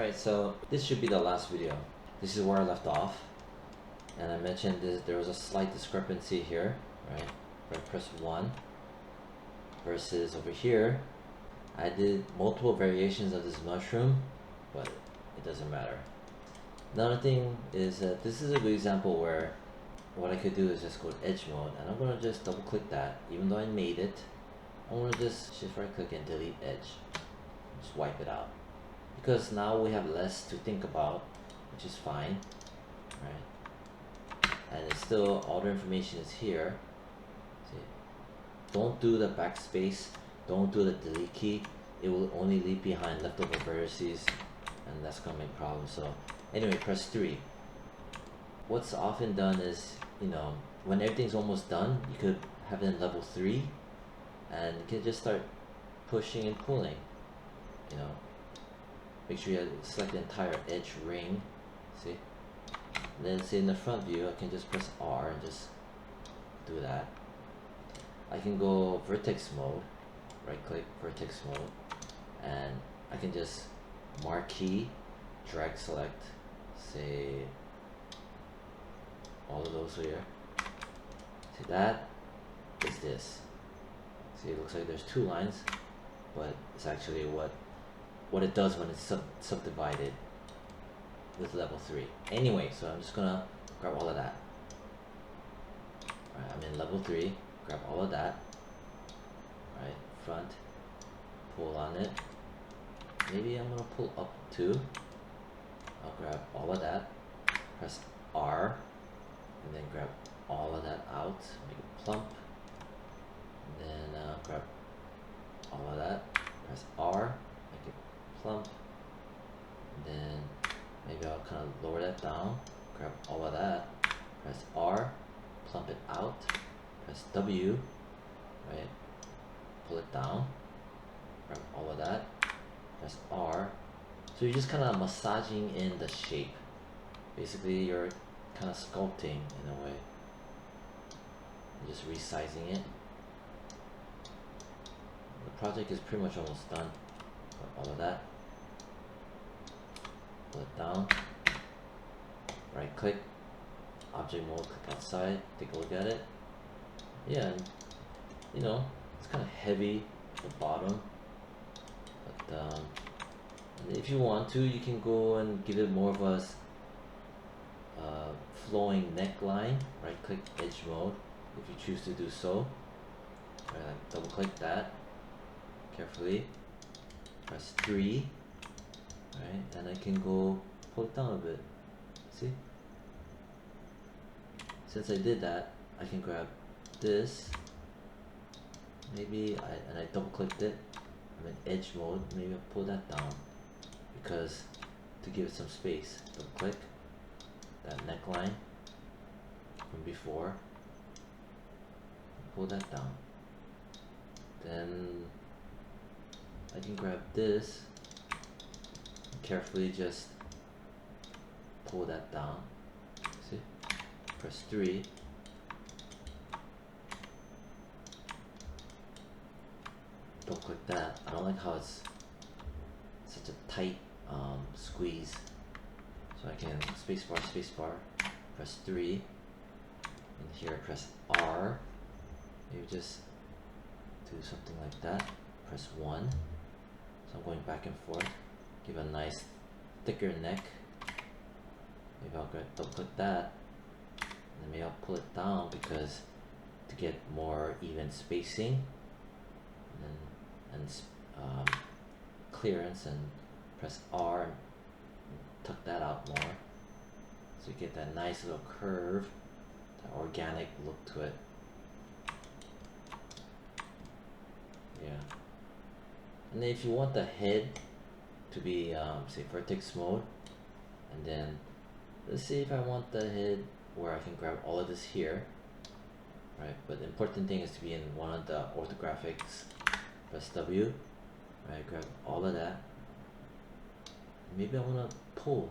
Alright, so this should be the last video. This is where I left off. And I mentioned there was a slight discrepancy here, right? If I press 1 versus over here, I did multiple variations of this mushroom, but it doesn't matter. Another thing is that this is a good example where what I could do is just go to edge mode, and I'm gonna just double click that. Even though I made it, I'm gonna just shift right click and delete edge. Just wipe it out. Because now we have less to think about, which is fine, right? And it's still, all the information is here. See? Don't do the backspace, don't do the delete key. It will only leave behind leftover vertices, and that's gonna make problems. So anyway, press 3. What's often done is, you know, when everything's almost done, you could have it in level 3, and you can just start pushing and pulling, you know. Make sure you select the entire edge ring, see? And then say in the front view, I can just press R and just do that. I can go vertex mode, right click, vertex mode, and I can just marquee, drag select, say all of those here. See, that is this. See, it looks like there's 2 lines, but it's actually what it does when it's subdivided with level 3. Anyway, so I'm just gonna grab all of that. Alright, I'm in level 3, grab all of that. Alright, front, pull on it. Maybe I'm gonna pull up too. I'll grab all of that, press R, and then grab all of that out, make it plump. And then grab all of that, press R, make it plump. And then maybe I'll kind of lower that down, grab all of that, press R, plump it out, press W, right, pull it down, grab all of that, press R. So you're just kind of massaging in the shape. Basically, you're kind of sculpting in a way. You're just resizing it. The project is pretty much almost done. Got all of that. Pull it down. Right click. Object mode, click outside. Take a look at it. Yeah, you know, it's kind of heavy at the bottom. But if you want to, you can go and give it more of a flowing neckline. Right click edge mode if you choose to do so. Right, like double click that carefully, press 3, right, and I can go pull it down a bit. See, since I did that, I can grab this, maybe I double clicked it. I'm in edge mode, maybe I'll pull that down, because to give it some space, double click that neckline from before, pull that down. Then I can grab this and carefully just pull that down. See? Press 3. Don't click that. I don't like how it's such a tight squeeze. So I can spacebar, press 3, and here press R. Maybe just do something like that. Press 1. So I'm going back and forth. Give a nice thicker neck. Maybe I'll double click that. And then maybe I'll pull it down because to get more even spacing and clearance, and press R and tuck that out more. So you get that nice little curve, that organic look to it. Yeah. And then if you want the head to be, say, vertex mode, and then let's see if I want the head where I can grab all of this here, right? But the important thing is to be in one of the orthographics. Press W, right? Grab all of that. Maybe I want to pull.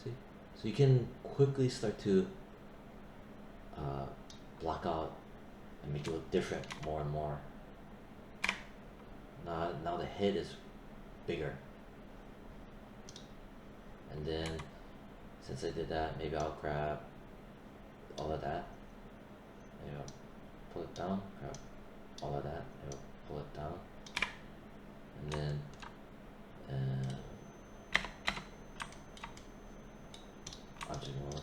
See, so you can quickly start to block out and make it look different more and more. Now the head is bigger. And then since I did that, maybe I'll grab all of that, maybe I'll pull it down, grab all of that, maybe I'll pull it down, and then object mode.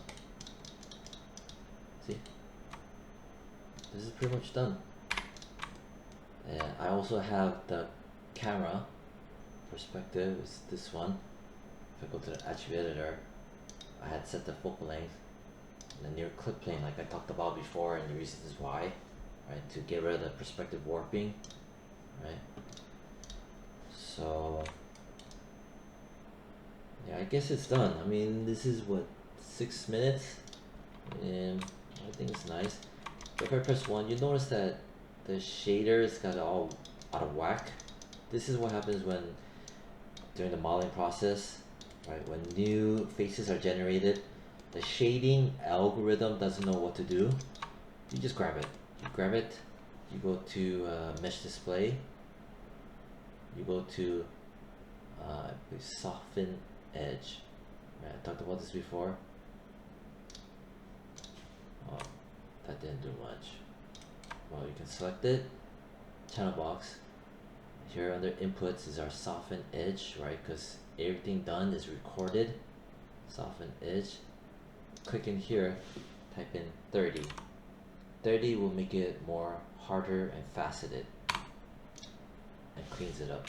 See, this is pretty much done. And I also have the camera perspective, is this one. If I go to the attribute editor, I had set the focal length and the near clip plane like I talked about before, and the reason is why, right, to get rid of the perspective warping, right? So yeah, I guess it's done. I mean, this is what, 6 minutes, and I think it's nice. If I press 1, you notice that the shaders got all out of whack. This is what happens when during the modeling process, right? When new faces are generated, the shading algorithm doesn't know what to do. You just grab it. You grab it. You go to mesh display. You go to soften edge. Right, I talked about this before. Oh, that didn't do much. Well, you can select it. Channel box. Here under inputs is our soften edge, right? Because everything done is recorded. Soften edge. Click in here, type in 30. 30 will make it more harder and faceted and cleans it up.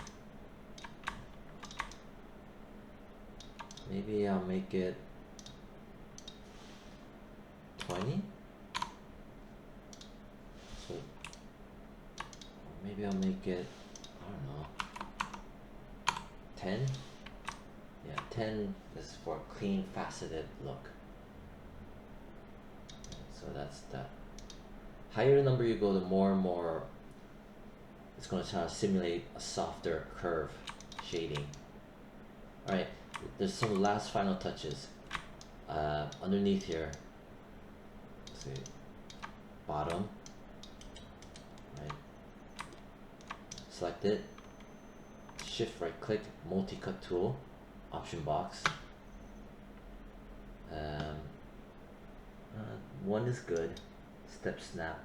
Maybe I'll make it 20. So maybe I'll make it, I don't know, 10. Yeah, 10 is for a clean faceted look. So that's that. Higher the number you go, the more and more it's going to try to simulate a softer curve shading. Alright, there's some last final touches. Underneath here, let's see, bottom, right? Select it, shift right click, multi-cut tool, option box. One is good, step snap,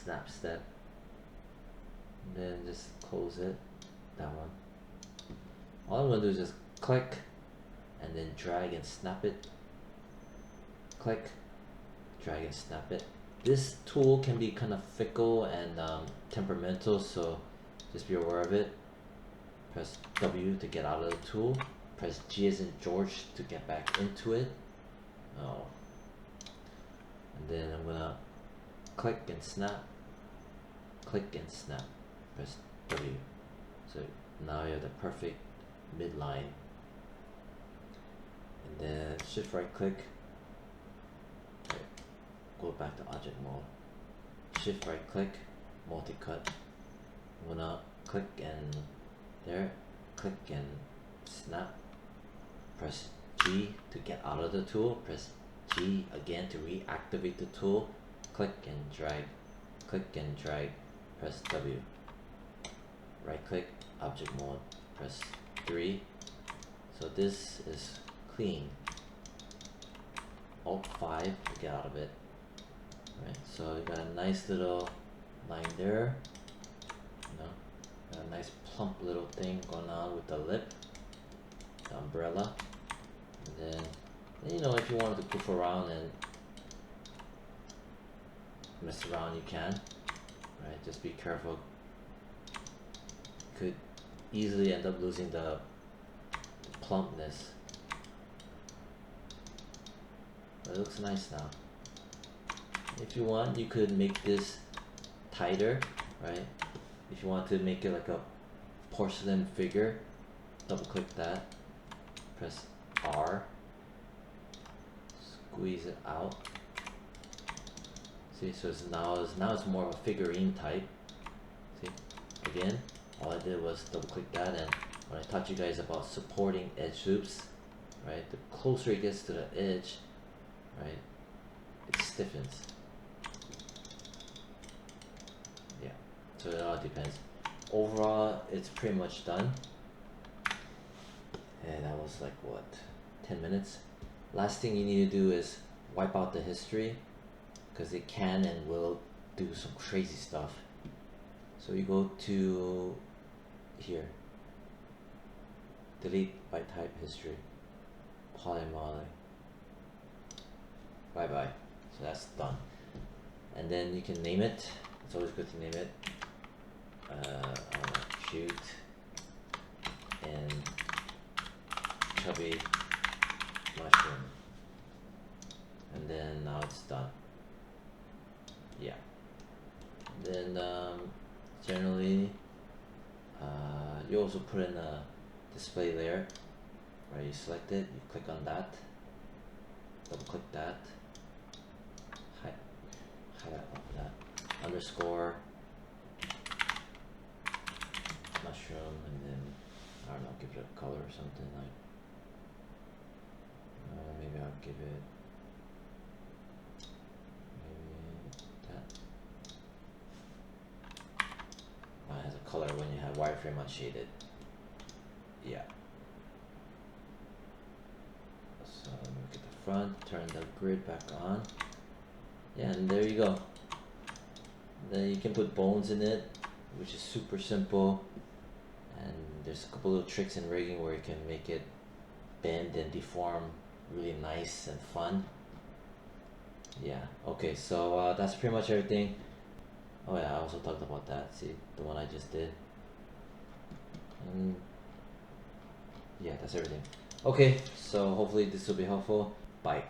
snap step, and then just close it, that one. All I'm going to do is just click and then drag and snap it, click, drag and snap it. This tool can be kind of fickle and temperamental, so just be aware of it. Press W to get out of the tool, press G as in George to get back into it. Oh. And then I'm gonna click and snap, click and snap, press W. So now you have the perfect midline. And then shift right click, right, go back to object mode, shift right click, multi-cut. I'm gonna click and there, click and snap, press G to get out of the tool, press G again to reactivate the tool, click and drag, press W, right click, object mode, press 3. So this is clean. Alt 5 to get out of it. Right, so you got a nice little line there, you know, got a nice plump little thing going on with the lip, the umbrella, and then you know, if you wanted to goof around and mess around, you can, right? Just be careful. Could easily end up losing the plumpness. But it looks nice now. If you want, you could make this tighter, right? If you want to make it like a porcelain figure, double click that, press R, squeeze it out. See, so it's now it's more of a figurine type. See, again, all I did was double click that, and when I taught you guys about supporting edge loops, right, the closer it gets to the edge, right, it stiffens. Yeah, so it all depends. Overall, it's pretty much done. And that was like what, 10 minutes. Last thing you need to do is wipe out the history, because it can and will do some crazy stuff. So you go to here, delete by type history, polymoly, bye bye. So that's done. And then you can name it. It's always good to name it. I don't know, cute and chubby mushroom. And then now it's done. Yeah. Then generally you also put in a display layer, right? You select it, you click on that, double click that, highlight all of that, underscore mushroom, and then I don't know, give it a color or something like maybe I'll give it that. It has a color when you have wireframe unshaded. Yeah. So let me look at the front, turn the grid back on. Yeah, and there you go. Then you can put bones in it, which is super simple. And there's a couple little tricks in rigging where you can make it bend and deform really nice and fun. Yeah, okay, so that's pretty much everything. Oh yeah, I also talked about that. See, the one I just did. Yeah, that's everything. Okay, so hopefully this will be helpful. Bye.